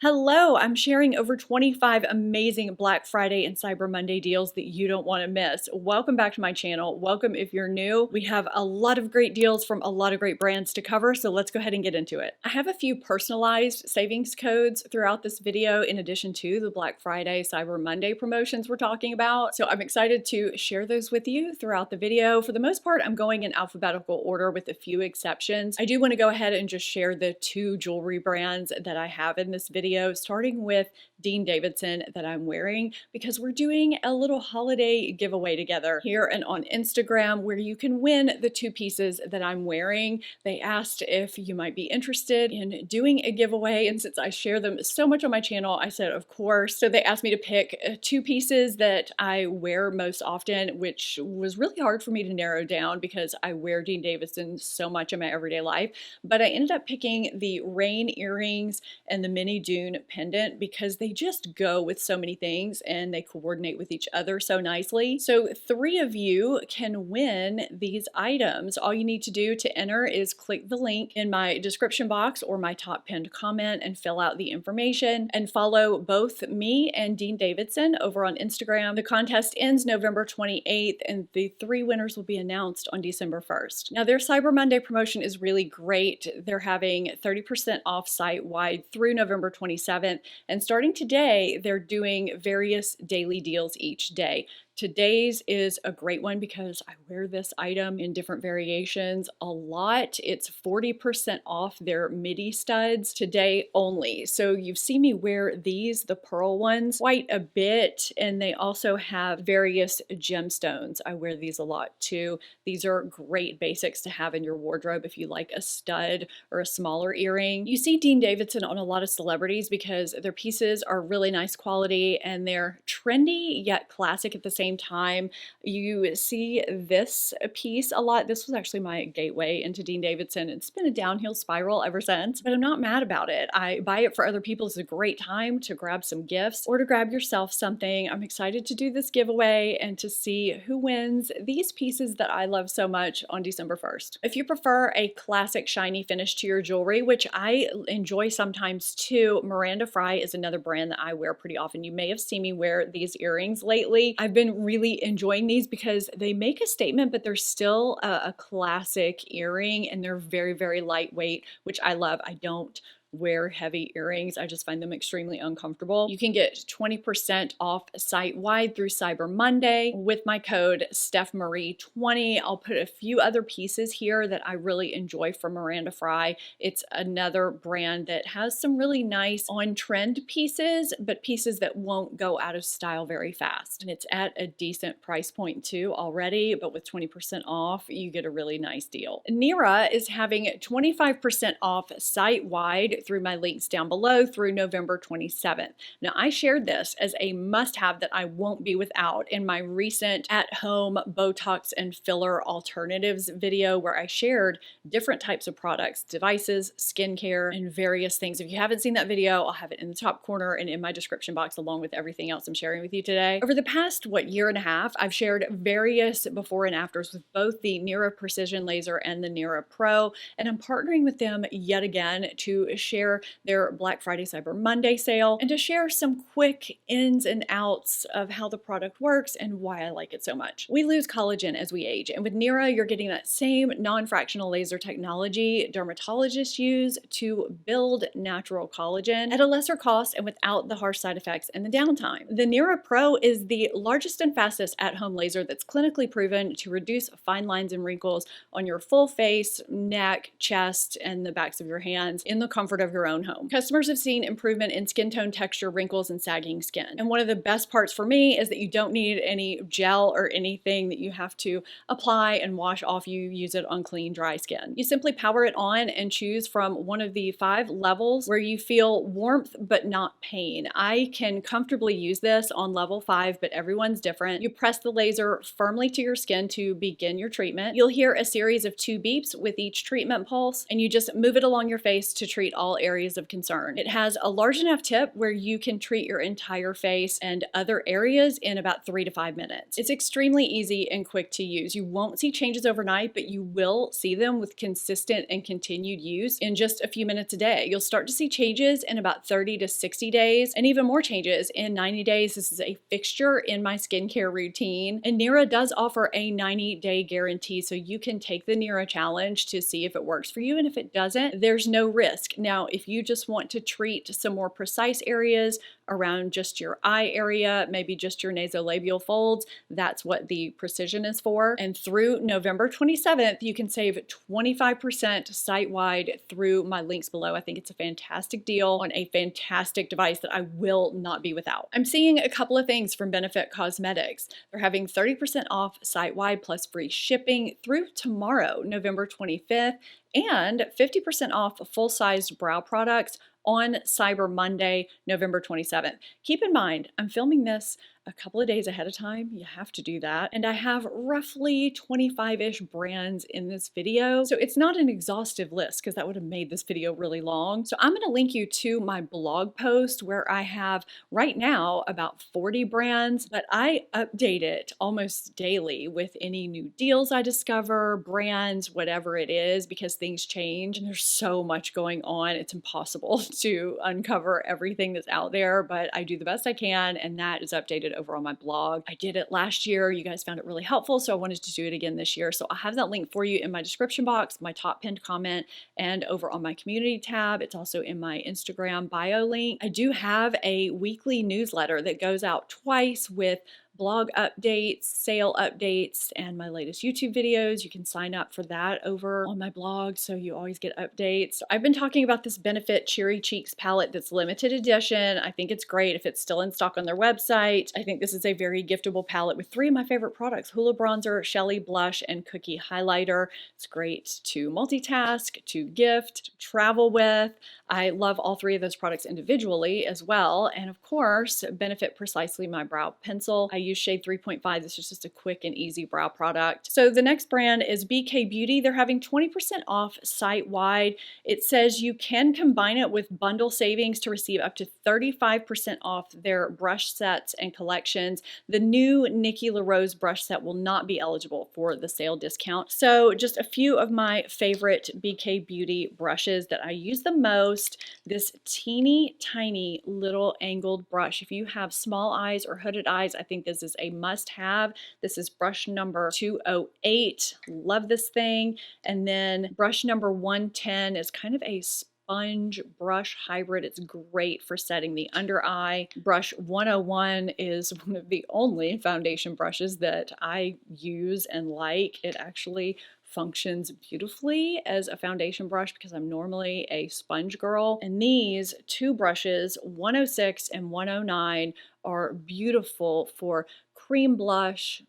Hello, I'm sharing over 25 amazing Black Friday and Cyber Monday deals that you don't want to miss. Welcome back to my channel. Welcome if you're new. We have a lot of great deals from a lot of great brands to cover, so let's go ahead and get into it. I have a few personalized savings codes throughout this video in addition to the Black Friday, Cyber Monday promotions we're talking about. So I'm excited to share those with you throughout the video. For the most part, I'm going in alphabetical order with a few exceptions. I do want to go ahead and just share the two jewelry brands that I have in this video, starting with Dean Davidson that I'm wearing because we're doing a little holiday giveaway together here and on Instagram where you can win the two pieces that I'm wearing. They asked if you might be interested in doing a giveaway, and since I share them so much on my channel, I said of course. So they asked me to pick two pieces that I wear most often, which was really hard for me to narrow down because I wear Dean Davidson so much in my everyday life, but I ended up picking the rain earrings and the mini Dune pendant because they just go with so many things and they coordinate with each other so nicely. So 3 of you can win these items. All you need to do to enter is click the link in my description box or my top pinned comment and fill out the information and follow both me and Dean Davidson over on Instagram. The contest ends November 28th and the 3 winners will be announced on December 1st. Now their Cyber Monday promotion is really great. They're having 30% off site-wide through November 27th, and starting today, they're doing various daily deals each day. Today's is a great one because I wear this item in different variations a lot. It's 40% off their midi studs today only. So you've seen me wear these, the pearl ones, quite a bit, and they also have various gemstones. I wear these a lot too. These are great basics to have in your wardrobe if you like a stud or a smaller earring. You see Dean Davidson on a lot of celebrities because their pieces are really nice quality and they're trendy yet classic at the same time. You see this piece a lot. This was actually my gateway into Dean Davidson. It's been a downhill spiral ever since, but I'm not mad about it. I buy it for other people. It's a great time to grab some gifts or to grab yourself something. I'm excited to do this giveaway and to see who wins these pieces that I love so much on December 1st. If you prefer a classic shiny finish to your jewelry, which I enjoy sometimes too, Miranda Fry is another brand that I wear pretty often. You may have seen me wear these earrings lately. I've been really enjoying these because they make a statement, but they're still a classic earring and they're very, very lightweight, which I love. I don't wear heavy earrings. I just find them extremely uncomfortable. You can get 20% off site-wide through Cyber Monday with my code stephbmarie20. I'll put a few other pieces here that I really enjoy from Miranda Fry. It's another brand that has some really nice on-trend pieces, but pieces that won't go out of style very fast. And it's at a decent price point too already, but with 20% off, you get a really nice deal. Nira is having 25% off site-wide through my links down below through November 27th. Now I shared this as a must-have that I won't be without in my recent at-home Botox and filler alternatives video where I shared different types of products, devices, skincare, and various things. If you haven't seen that video, I'll have it in the top corner and in my description box along with everything else I'm sharing with you today. Over the past, year and a half, I've shared various before and afters with both the Nira Precision Laser and the Nira Pro, and I'm partnering with them yet again to share their Black Friday Cyber Monday sale and to share some quick ins and outs of how the product works and why I like it so much. We lose collagen as we age, and with Nira you're getting that same non-fractional laser technology dermatologists use to build natural collagen at a lesser cost and without the harsh side effects and the downtime. The Nira Pro is the largest and fastest at-home laser that's clinically proven to reduce fine lines and wrinkles on your full face, neck, chest, and the backs of your hands in the comfort of your own home. Customers have seen improvement in skin tone, texture, wrinkles, and sagging skin. And one of the best parts for me is that you don't need any gel or anything that you have to apply and wash off. You use it on clean, dry skin. You simply power it on and choose from one of the 5 levels where you feel warmth but not pain. I can comfortably use this on level 5, but everyone's different. You press the laser firmly to your skin to begin your treatment. You'll hear a series of 2 beeps with each treatment pulse, and you just move it along your face to treat all all areas of concern. It has a large enough tip where you can treat your entire face and other areas in about 3 to 5 minutes. It's extremely easy and quick to use. You won't see changes overnight, but you will see them with consistent and continued use in just a few minutes a day. You'll start to see changes in about 30 to 60 days and even more changes in 90 days. This is a fixture in my skincare routine. And Nira does offer a 90-day guarantee, so you can take the Nira challenge to see if it works for you. And if it doesn't, there's no risk. Now, if you just want to treat some more precise areas around just your eye area, maybe just your nasolabial folds, that's what the Precision is for. And through November 27th, you can save 25% site-wide through my links below. I think it's a fantastic deal on a fantastic device that I will not be without. I'm seeing a couple of things from Benefit Cosmetics. They're having 30% off site-wide plus free shipping through tomorrow, November 25th, and 50% off full-sized brow products on Cyber Monday, November 27th. Keep in mind, I'm filming this a couple of days ahead of time. You have to do that. And I have roughly 25-ish brands in this video. So it's not an exhaustive list because that would have made this video really long. So I'm going to link you to my blog post where I have right now about 40 brands, but I update it almost daily with any new deals I discover, brands, whatever it is, because things change and there's so much going on. It's impossible to uncover everything that's out there, but I do the best I can, and that is updated over on my blog. I did it last year. You guys found it really helpful, so I wanted to do it again this year. So I'll have that link for you in my description box, my top pinned comment, and over on my community tab. It's also in my Instagram bio link. I do have a weekly newsletter that goes out twice with blog updates, sale updates, and my latest YouTube videos. You can sign up for that over on my blog so you always get updates. So I've been talking about this Benefit Cherry Cheeks palette that's limited edition. I think it's great if it's still in stock on their website. I think this is a very giftable palette with 3 of my favorite products: Hoola Bronzer, Shelly Blush, and Cookie Highlighter. It's great to multitask, to gift, to travel with. I love all 3 of those products individually as well. And of course, Benefit Precisely My Brow Pencil. I use shade 3.5. This is just a quick and easy brow product. So the next brand is BK Beauty. They're having 20% off site-wide. It says you can combine it with bundle savings to receive up to 35% off their brush sets and collections. The new Nikki LaRose brush set will not be eligible for the sale discount. So just a few of my favorite BK Beauty brushes that I use the most. This teeny tiny little angled brush. If you have small eyes or hooded eyes, I think this is a must-have. This is brush number 208. Love this thing. And then brush number 110 is kind of a sponge brush hybrid. It's great for setting the under eye. Brush 101 is one of the only foundation brushes that I use and like. It actually functions beautifully as a foundation brush because I'm normally a sponge girl. And these 2 brushes, 106 and 109, are beautiful for cream blush,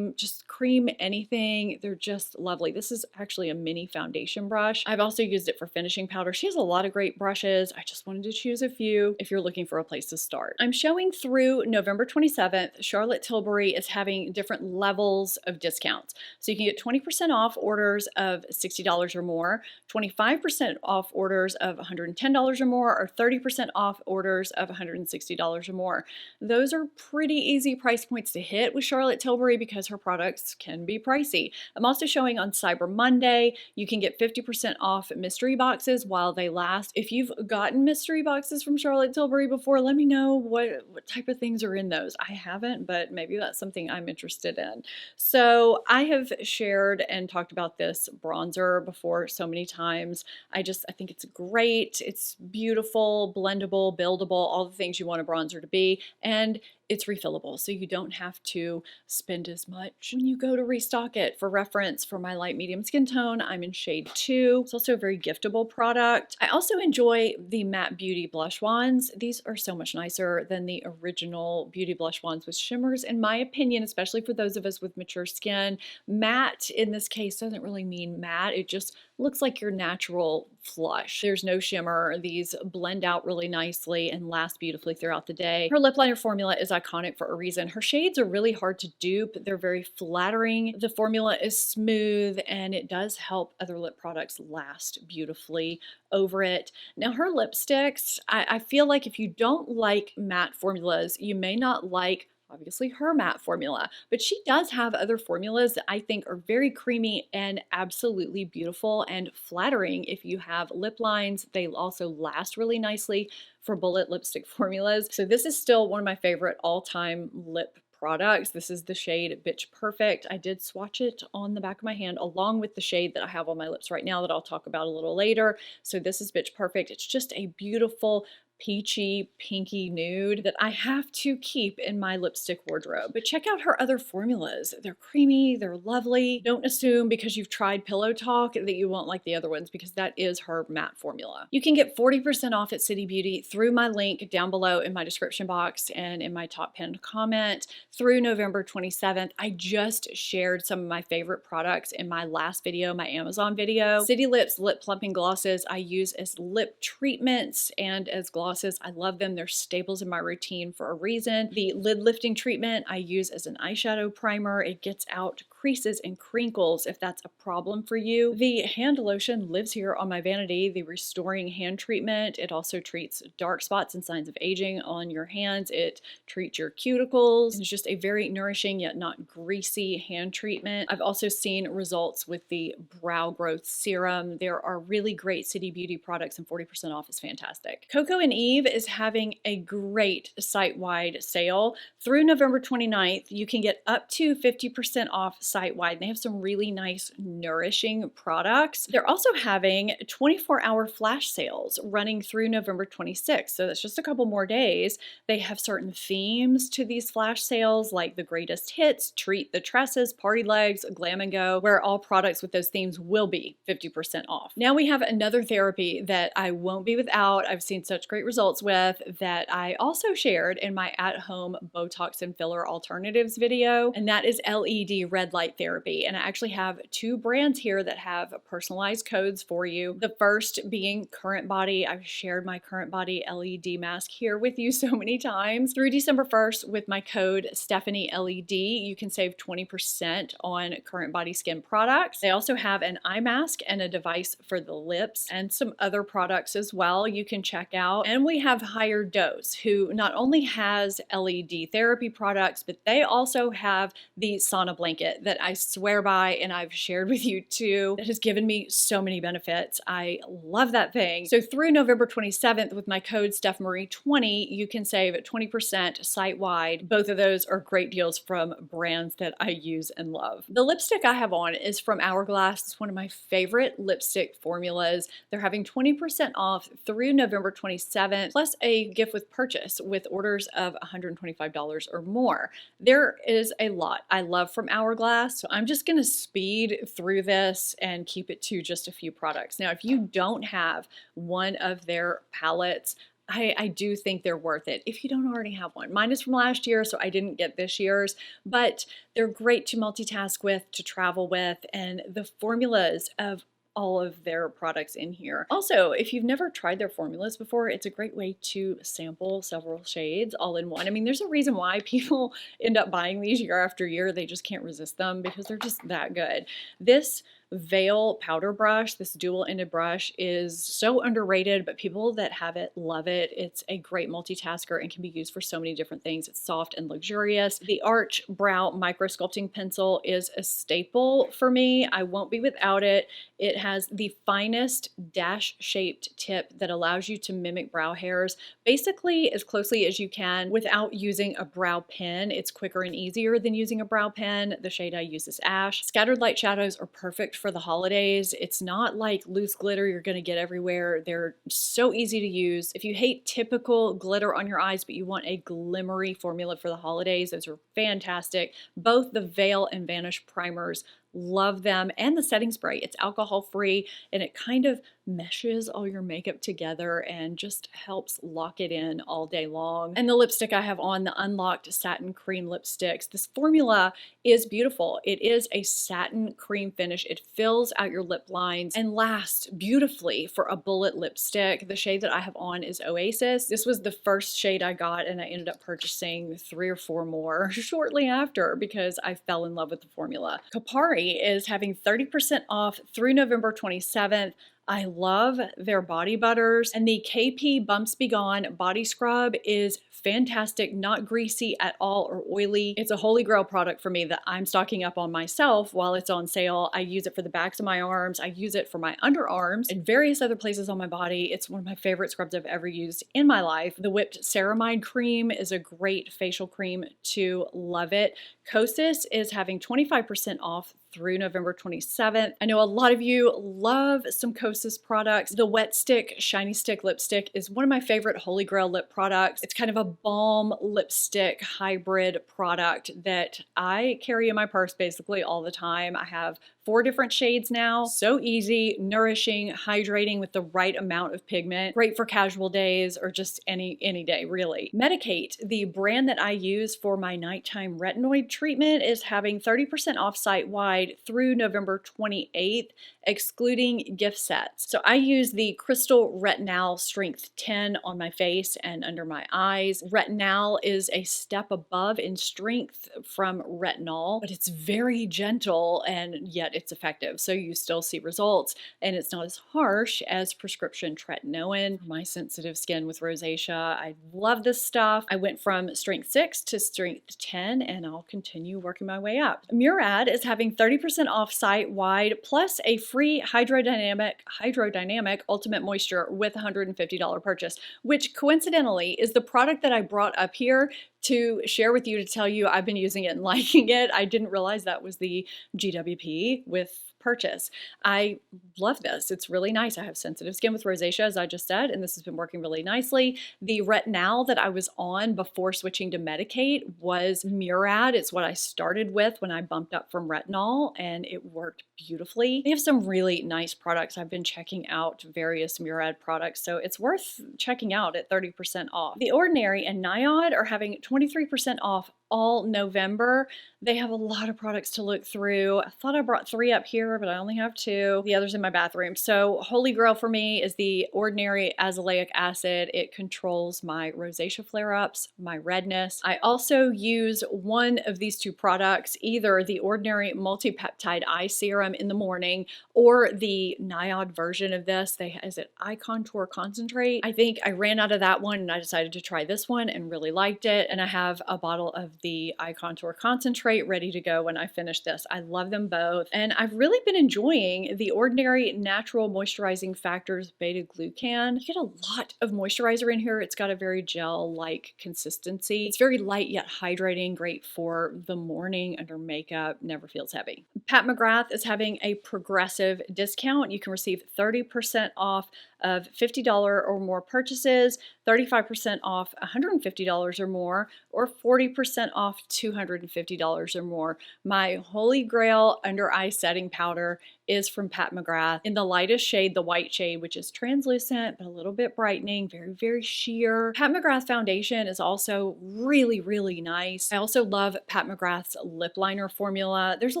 just cream anything. They're just lovely. This is actually a mini foundation brush. I've also used it for finishing powder. She has a lot of great brushes. I just wanted to choose a few if you're looking for a place to start. I'm showing through November 27th. Charlotte Tilbury is having different levels of discounts. So you can get 20% off orders of $60 or more, 25% off orders of $110 or more, or 30% off orders of $160 or more. Those are pretty easy price points to hit with Charlotte Tilbury because her products can be pricey. I'm also showing on Cyber Monday, you can get 50% off mystery boxes while they last. If you've gotten mystery boxes from Charlotte Tilbury before, let me know what type of things are in those. I haven't, but maybe that's something I'm interested in. So I have shared and talked about this bronzer before so many times. I think it's great. It's beautiful, blendable, buildable, all the things you want a bronzer to be. And it's refillable, so you don't have to spend as much when you go to restock it. For reference, for my light medium skin tone, I'm in shade 2. It's also a very giftable product. I also enjoy the Matte Beauty blush wands. These are so much nicer than the original Beauty blush wands with shimmers, in my opinion, especially for those of us with mature skin. Matte, in this case, doesn't really mean matte. It just looks like your natural flush. There's no shimmer. These blend out really nicely and last beautifully throughout the day. Her lip liner formula is iconic for a reason. Her shades are really hard to dupe. They're very flattering. The formula is smooth and it does help other lip products last beautifully over it. Now her lipsticks, I feel like if you don't like matte formulas, you may not like obviously her matte formula, but she does have other formulas that I think are very creamy and absolutely beautiful and flattering if you have lip lines. They also last really nicely for bullet lipstick formulas. So this is still one of my favorite all-time lip products. This is the shade Bitch Perfect. I did swatch it on the back of my hand along with the shade that I have on my lips right now that I'll talk about a little later. So this is Bitch Perfect. It's just a beautiful peachy, pinky nude that I have to keep in my lipstick wardrobe. But check out her other formulas. They're creamy, they're lovely. Don't assume because you've tried Pillow Talk that you won't like the other ones because that is her matte formula. You can get 40% off at City Beauty through my link down below in my description box and in my top pinned comment through November 27th. I just shared some of my favorite products in my last video, my Amazon video. City Lips lip plumping glosses I use as lip treatments and as glosses. I love them. They're staples in my routine for a reason. The lid lifting treatment I use as an eyeshadow primer. It gets out creases and crinkles if that's a problem for you. The hand lotion lives here on my vanity, the restoring hand treatment. It also treats dark spots and signs of aging on your hands. It treats your cuticles. It's just a very nourishing yet not greasy hand treatment. I've also seen results with the brow growth serum. There are really great City Beauty products and 40% off is fantastic. Coco and Eve is having a great site-wide sale. Through November 29th, you can get up to 50% off site-wide. They have some really nice, nourishing products. They're also having 24-hour flash sales running through November 26th. So that's just a couple more days. They have certain themes to these flash sales like the greatest hits, treat the tresses, party legs, glam and go, where all products with those themes will be 50% off. Now we have another therapy that I won't be without. I've seen such great results with that I also shared in my at-home Botox and filler alternatives video, and that is LED red light therapy. And I actually have two brands here that have personalized codes for you. The first being Current Body. I've shared my Current Body LED mask here with you so many times. Through December 1st with my code Stephanie LED, you can save 20% on Current Body skin products. They also have an eye mask and a device for the lips and some other products as well you can check out. And we have Higher Dose, who not only has LED therapy products, but they also have the sauna blanket that I swear by and I've shared with you too. That has given me so many benefits. I love that thing. So through November 27th with my code stephbmarie20, you can save 20% site-wide. Both of those are great deals from brands that I use and love. The lipstick I have on is from Hourglass. It's one of my favorite lipstick formulas. They're having 20% off through November 27th, plus a gift with purchase with orders of $125 or more. There is a lot I love from Hourglass, so I'm just gonna speed through this and keep it to just a few products. Now, if you don't have one of their palettes, I do think they're worth it if you don't already have one. Mine is from last year, so I didn't get this year's, but they're great to multitask with, to travel with, and the formulas of all of their products in here. Also, if you've never tried their formulas before, it's a great way to sample several shades all in one. I mean, there's a reason why people end up buying these year after year. They just can't resist them because they're just that good. This Veil powder brush, this dual-ended brush, is so underrated, but people that have it love it. It's a great multitasker and can be used for so many different things. It's soft and luxurious. The Arch Brow Micro Sculpting Pencil is a staple for me. I won't be without it. It has the finest dash-shaped tip that allows you to mimic brow hairs basically as closely as you can without using a brow pen. It's quicker and easier than using a brow pen. The shade I use is Ash. Scattered light shadows are perfect for the holidays. It's not like loose glitter you're going to get everywhere. They're so easy to use. If you hate typical glitter on your eyes, but you want a glimmery formula for the holidays, those are fantastic. Both the Veil and Vanish primers Love them. And the setting spray, it's alcohol free and it kind of meshes all your makeup together and just helps lock it in all day long. And the lipstick I have on, the Unlocked Satin Cream Lipsticks. This formula is beautiful. It is a satin cream finish. It fills out your lip lines and lasts beautifully for a bullet lipstick. The shade that I have on is Oasis. This was the first shade I got and I ended up purchasing 3 or 4 more shortly after because I fell in love with the formula. Kopari is having 30% off through November 27th. I love their body butters, and the KP Bumps Be Gone body scrub is fantastic, not greasy at all or oily. It's a holy grail product for me that I'm stocking up on myself while it's on sale. I use it for the backs of my arms. I use it for my underarms and various other places on my body. It's one of my favorite scrubs I've ever used in my life. The Whipped Ceramide Cream is a great facial cream too. Love it. Kosas is having 25% off through November 27th. I know a lot of you love some Kosas products. The Wet Stick Shiny Stick Lipstick is one of my favorite Holy Grail lip products. It's kind of a balm lipstick hybrid product that I carry in my purse basically all the time. I have 4 different shades now. So easy, nourishing, hydrating with the right amount of pigment. Great for casual days or just any day, really. Medik8, the brand that I use for my nighttime retinoid treatment, is having 30% off site-wide through November 28th, excluding gift sets. So I use the Crystal Retinol Strength 10 on my face and under my eyes. Retinol is a step above in strength from retinol, but it's very gentle and yet it's effective. So you still see results and it's not as harsh as prescription tretinoin. For my sensitive skin with rosacea, I love this stuff. I went from strength 6 to strength 10 and I'll continue working my way up. Murad is having 30% off site-wide plus a free hydrodynamic ultimate moisture with a $150 purchase, which coincidentally is the product that I brought up here to share with you, to tell you I've been using it and liking it. I didn't realize that was the GWP with purchase. I love this. It's really nice. I have sensitive skin with rosacea, as I just said, and this has been working really nicely. The retinol that I was on before switching to Medik8 was Murad. It's what I started with when I bumped up from retinol, and it worked beautifully. They have some really nice products. I've been checking out various Murad products, so it's worth checking out at 30% off. The Ordinary and NIOD are having 23% off all November. They have a lot of products to look through. I thought I brought 3 up here, but I only have 2. The other's in my bathroom. So holy grail for me is the Ordinary Azelaic Acid. It controls my rosacea flare-ups, my redness. I also use one of these 2 products, either the Ordinary Multi-Peptide Eye Serum in the morning or the NIOD version of this. Is it Eye Contour Concentrate? I think I ran out of that one and I decided to try this one and really liked it. And I have a bottle of the Eye Contour Concentrate ready to go when I finish this. I love them both. And I've really been enjoying the Ordinary Natural Moisturizing Factors Beta Glucan. You get a lot of moisturizer in here. It's got a very gel-like consistency. It's very light yet hydrating, great for the morning under makeup, never feels heavy. Pat McGrath is having a progressive discount. You can receive 30% off of $50 or more purchases, 35% off $150 or more, or 40% off $250 or more. My holy grail under eye setting powder is from Pat McGrath in the lightest shade, the white shade, which is translucent but a little bit brightening, very, very sheer. Pat McGrath foundation is also really, really nice. I also love Pat McGrath's lip liner formula. There's a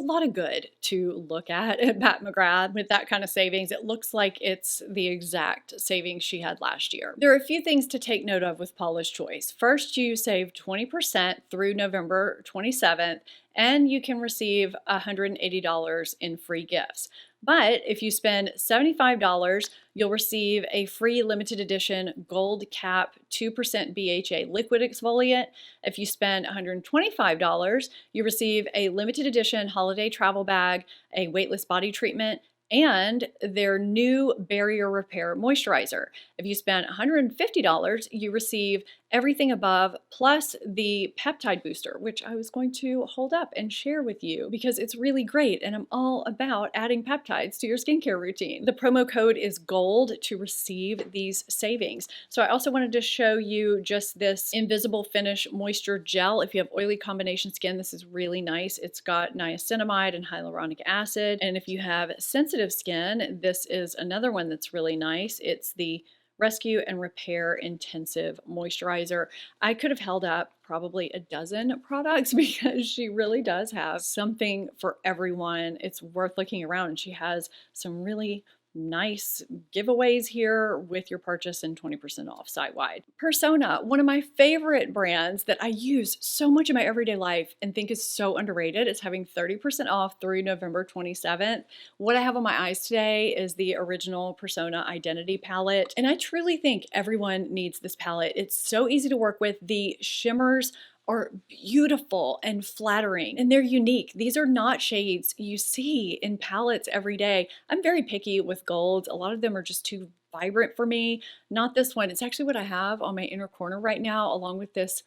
lot of good to look at Pat McGrath with that kind of savings. It looks like it's the exact savings she had last year. There are a few things to take note of with Paula's Choice. First, you save 20% through November 27th, and you can receive $180 in free gifts. But if you spend $75, you'll receive a free limited edition gold cap 2% BHA liquid exfoliant. If you spend $125, you receive a limited edition holiday travel bag, a weightless body treatment, and their new Barrier Repair Moisturizer. If you spend $150, you receive everything above, plus the Peptide Booster, which I was going to hold up and share with you because it's really great and I'm all about adding peptides to your skincare routine. The promo code is GOLD to receive these savings. So I also wanted to show you just this Invisible Finish Moisture Gel. If you have oily combination skin, this is really nice. It's got niacinamide and hyaluronic acid. And if you have sensitive skin, this is another one that's really nice. It's the Rescue and Repair Intensive Moisturizer. I could have held up probably a dozen products because she really does have something for everyone. It's worth looking around, and she has some really nice giveaways here with your purchase and 20% off site-wide. Persona, one of my favorite brands that I use so much in my everyday life and think is so underrated, is having 30% off through November 27th. What I have on my eyes today is the original Persona Identity palette, and I truly think everyone needs this palette. It's so easy to work with. The shimmers are beautiful and flattering, and they're unique. These are not shades you see in palettes every day. I'm very picky with golds. A lot of them are just too vibrant for me. Not this one. It's actually what I have on my inner corner right now, along with this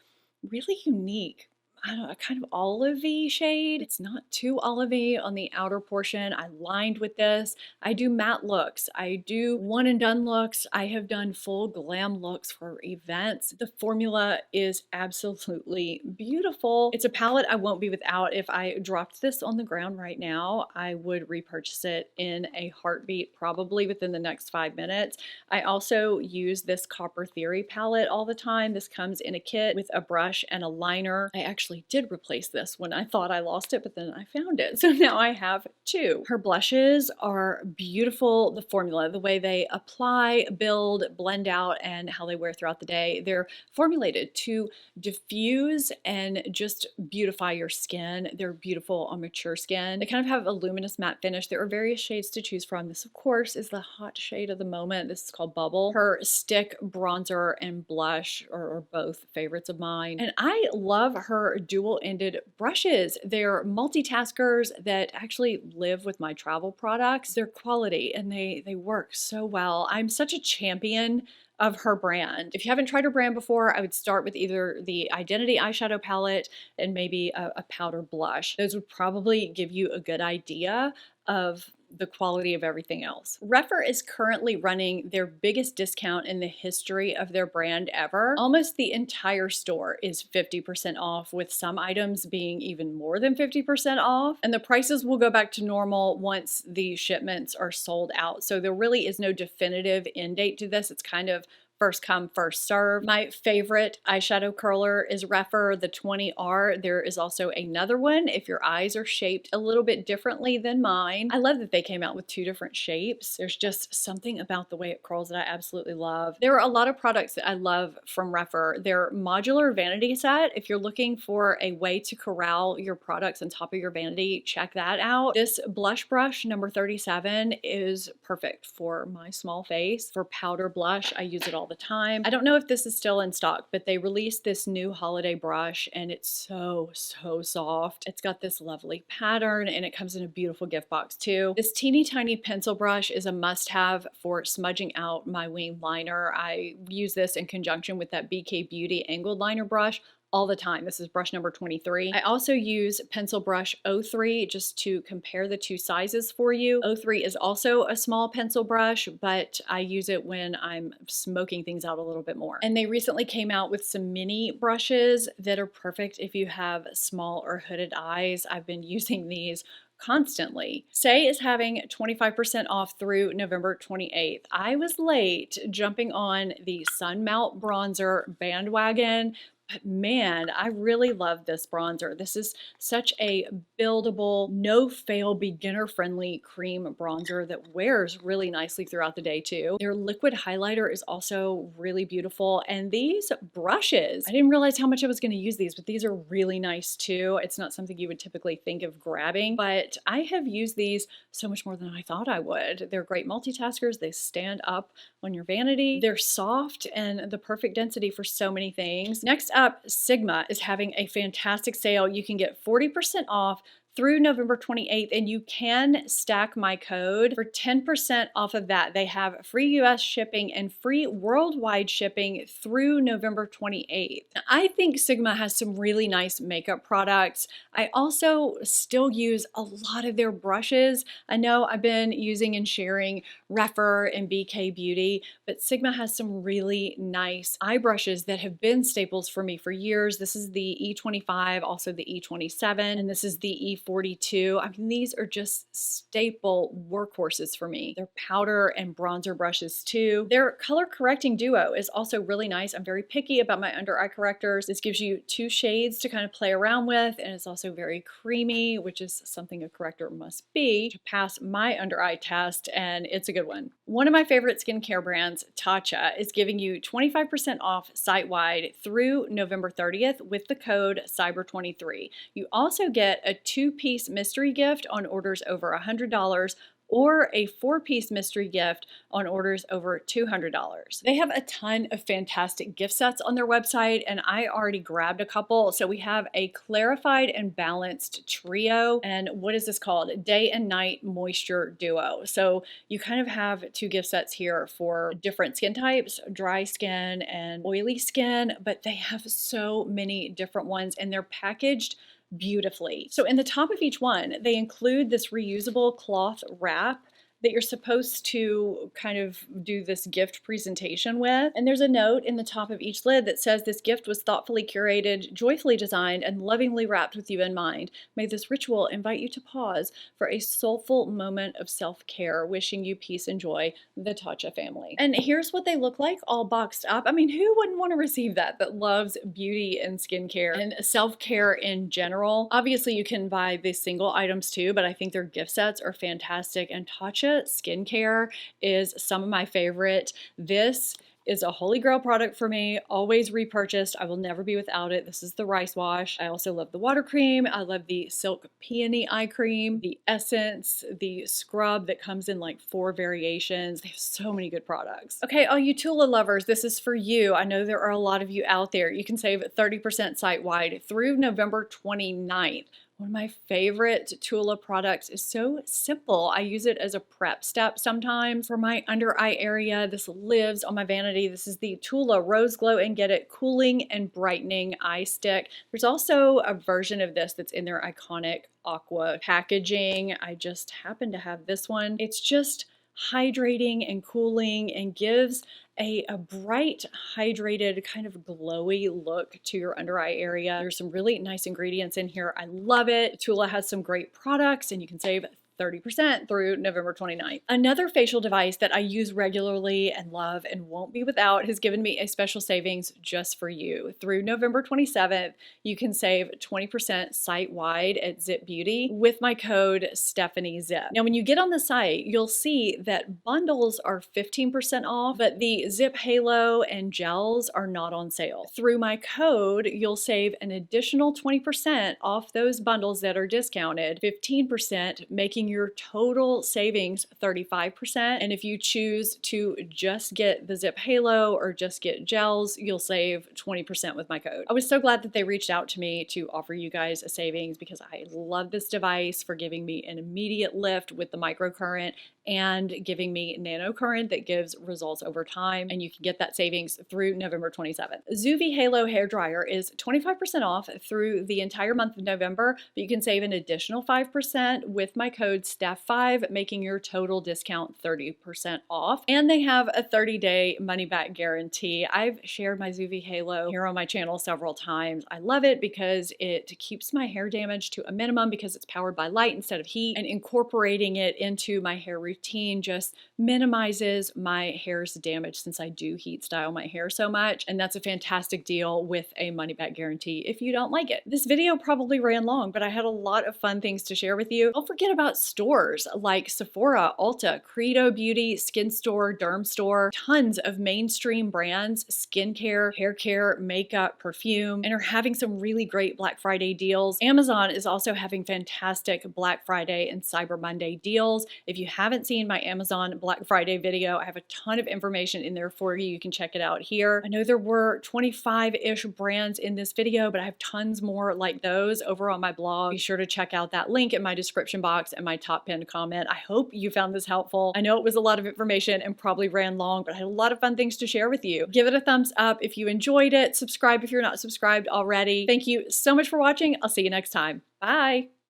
really unique, I don't know, a kind of olivey shade. It's not too olivey on the outer portion. I lined with this. I do matte looks. I do one and done looks. I have done full glam looks for events. The formula is absolutely beautiful. It's a palette I won't be without. If I dropped this on the ground right now, I would repurchase it in a heartbeat, probably within the next 5 minutes. I also use this Copper Theory palette all the time. This comes in a kit with a brush and a liner. I actually did replace this when I thought I lost it, but then I found it. So now I have two. Her blushes are beautiful. The formula, the way they apply, build, blend out, and how they wear throughout the day. They're formulated to diffuse and just beautify your skin. They're beautiful on mature skin. They kind of have a luminous matte finish. There are various shades to choose from. This, of course, is the hot shade of the moment. This is called Bubble. Her stick bronzer and blush are both favorites of mine. And I love her dual-ended brushes. They're multitaskers that actually live with my travel products. They're quality and they work so well. I'm such a champion of her brand. If you haven't tried her brand before, I would start with either the Identity eyeshadow palette and maybe a powder blush. Those would probably give you a good idea of the quality of everything else. Rephr is currently running their biggest discount in the history of their brand ever. Almost the entire store is 50% off, with some items being even more than 50% off. And the prices will go back to normal once the shipments are sold out. So there really is no definitive end date to this. It's kind of first come, first serve. My favorite eyeshadow curler is Rephr, the 20R. There is also another one if your eyes are shaped a little bit differently than mine. I love that they came out with two different shapes. There's just something about the way it curls that I absolutely love. There are a lot of products that I love from Rephr. Their modular vanity set, if you're looking for a way to corral your products on top of your vanity, check that out. This blush brush, number 37, is perfect for my small face. For powder blush, I use it all the time. I don't know if this is still in stock, but they released this new holiday brush and it's so soft. It's got this lovely pattern and it comes in a beautiful gift box too. This teeny tiny pencil brush is a must-have for smudging out my wing liner. I use this in conjunction with that BK Beauty angled liner brush all the time. This is brush number 23. I also use pencil brush 03 just to compare the two sizes for you. 03 is also a small pencil brush, but I use it when I'm smoking things out a little bit more. And they recently came out with some mini brushes that are perfect if you have small or hooded eyes. I've been using these constantly. Saie is having 25% off through November 28th. I was late jumping on the Sun Melt bronzer bandwagon, but man, I really love this bronzer. This is such a buildable, no-fail, beginner-friendly cream bronzer that wears really nicely throughout the day too. Their liquid highlighter is also really beautiful. And these brushes, I didn't realize how much I was going to use these, but these are really nice too. It's not something you would typically think of grabbing, but I have used these so much more than I thought I would. They're great multitaskers. They stand up on your vanity. They're soft and the perfect density for so many things. Next up, Sigma is having a fantastic sale. You can get 40% off through November 28th, and you can stack my code for 10% off of that. They have free US shipping and free worldwide shipping through November 28th. Now, I think Sigma has some really nice makeup products. I also still use a lot of their brushes. I know I've been using and sharing Rephr and BK Beauty, but Sigma has some really nice eye brushes that have been staples for me for years. This is the E25, also the E27, and this is the E42. I mean, these are just staple workhorses for me. They're powder and bronzer brushes too. Their color correcting duo is also really nice. I'm very picky about my under eye correctors. This gives you 2 shades to kind of play around with, and it's also very creamy, which is something a corrector must be to pass my under eye test, and it's a good one. One of my favorite skincare brands, Tatcha, is giving you 25% off site-wide through November 30th with the code CYBER23. You also get a 2-piece mystery gift on orders over $100 or a 4-piece mystery gift on orders over $200. They have a ton of fantastic gift sets on their website, and I already grabbed a couple. So we have a clarified and balanced trio, and what is this called? Day and night moisture duo. So you kind of have 2 gift sets here for different skin types, dry skin and oily skin, but they have so many different ones, and they're packaged beautifully. So in the top of each one, they include this reusable cloth wrap that you're supposed to kind of do this gift presentation with. And there's a note in the top of each lid that says this gift was thoughtfully curated, joyfully designed, and lovingly wrapped with you in mind. May this ritual invite you to pause for a soulful moment of self-care. Wishing you peace and joy, the Tatcha family. And here's what they look like all boxed up. I mean, who wouldn't want to receive that loves beauty and skincare and self-care in general? Obviously, you can buy the single items too, but I think their gift sets are fantastic, and Tatcha skincare is some of my favorite. This is a holy grail product for me, always repurchased. I will never be without it. This is the rice wash. I also love the water cream. I love the silk peony eye cream, the essence, the scrub that comes in like 4 variations. They have so many good products. Okay, all you Tula lovers, this is for you. I know there are a lot of you out there. You can save 30% site-wide through November 29th. One of my favorite Tula products is so simple. I use it as a prep step sometimes for my under eye area. This lives on my vanity. This is the Tula Rose Glow and Get It Cooling and Brightening Eye Stick. There's also a version of this that's in their iconic aqua packaging. I just happen to have this one. It's just hydrating and cooling and gives a bright, hydrated, kind of glowy look to your under eye area. There's some really nice ingredients in here. I love it. Tula has some great products, and you can save 30% through November 29th. Another facial device that I use regularly and love and won't be without has given me a special savings just for you. Through November 27th, you can save 20% site-wide at Zip Beauty with my code StephanieZip. Now, when you get on the site, you'll see that bundles are 15% off, but the Zip Halo and gels are not on sale. Through my code, you'll save an additional 20% off those bundles that are discounted, 15%, making your total savings 35%. And if you choose to just get the Zip Halo or just get gels, you'll save 20% with my code. I was so glad that they reached out to me to offer you guys a savings because I love this device for giving me an immediate lift with the microcurrent and giving me nanocurrent that gives results over time. And you can get that savings through November 27th. Zuvi Halo Hair Dryer is 25% off through the entire month of November, but you can save an additional 5% with my code STEPH5, making your total discount 30% off. And they have a 30-day money-back guarantee. I've shared my Zuvi Halo here on my channel several times. I love it because it keeps my hair damage to a minimum because it's powered by light instead of heat, and incorporating it into my hair routine just minimizes my hair's damage since I do heat style my hair so much. And that's a fantastic deal with a money-back guarantee if you don't like it. This video probably ran long, but I had a lot of fun things to share with you. Don't forget about stores like Sephora, Ulta, Credo Beauty, Skin Store, Derm Store, tons of mainstream brands, skincare, hair care, makeup, perfume, and are having some really great Black Friday deals. Amazon is also having fantastic Black Friday and Cyber Monday deals. If you haven't haven't seen my Amazon Black Friday video, I have a ton of information in there for you. You can check it out here. I know there were 25-ish brands in this video, but I have tons more like those over on my blog. Be sure to check out that link in my description box and my top pinned comment. I hope you found this helpful. I know it was a lot of information and probably ran long, but I had a lot of fun things to share with you. Give it a thumbs up if you enjoyed it. Subscribe if you're not subscribed already. Thank you so much for watching. I'll see you next time. Bye.